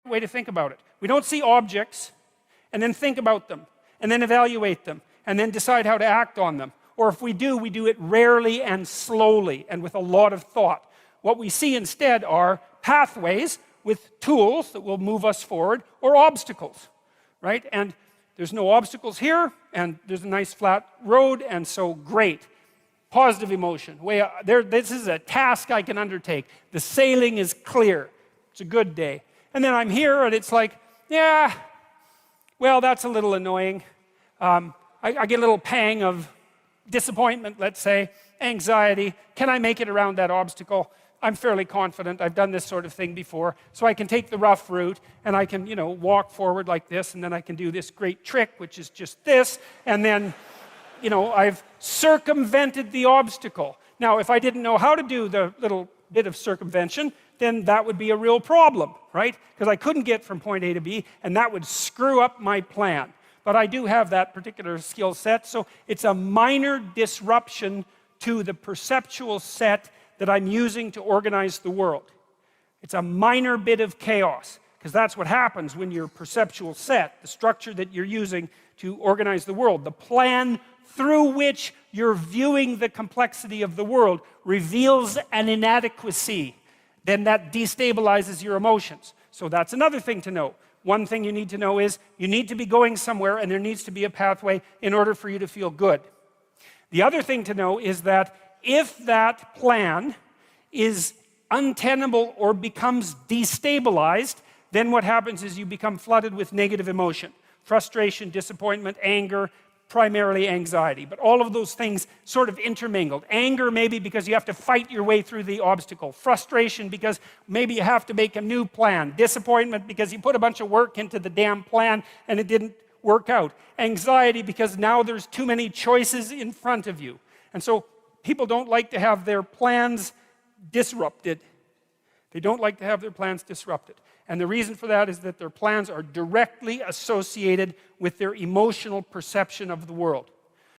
way to think about it. We don't see objects and then think about them and then evaluate them and then decide how to act on them. Or if we do it rarely and slowly and with a lot of thought. What we see instead are pathways with tools that will move us forward, or obstacles, right? And there's no obstacles here, and there's a nice flat road, and so great. Positive emotion. This is a task I can undertake. The sailing is clear. It's a good day. And then I'm here, and it's like, yeah, well, that's a little annoying. I get a little pang of disappointment, let's say, anxiety. Can I make it around that obstacle? I'm fairly confident. I've done this sort of thing before. So I can take the rough route, and I can, walk forward like this, and then I can do this great trick, which is just this, and then, I've circumvented the obstacle. Now, if I didn't know how to do the little bit of circumvention, then that would be a real problem, right? Because I couldn't get from point A to B, and that would screw up my plan. But I do have that particular skill set, so it's a minor disruption to the perceptual set that I'm using to organize the world. It's a minor bit of chaos, because that's what happens when your perceptual set, the structure that you're using to organize the world, the plan through which you're viewing the complexity of the world, reveals an inadequacy. Then that destabilizes your emotions. So that's another thing to know. One thing you need to know is you need to be going somewhere, and there needs to be a pathway in order for you to feel good. The other thing to know is that if that plan is untenable or becomes destabilized, then what happens is you become flooded with negative emotion. Frustration, disappointment, anger, primarily anxiety. But all of those things sort of intermingled. Anger maybe because you have to fight your way through the obstacle. Frustration because maybe you have to make a new plan. Disappointment because you put a bunch of work into the damn plan and it didn't work out. Anxiety because now there's too many choices in front of you. And so people don't like to have their plans disrupted. They don't like to have their plans disrupted. And the reason for that is that their plans are directly associated with their emotional perception of the world.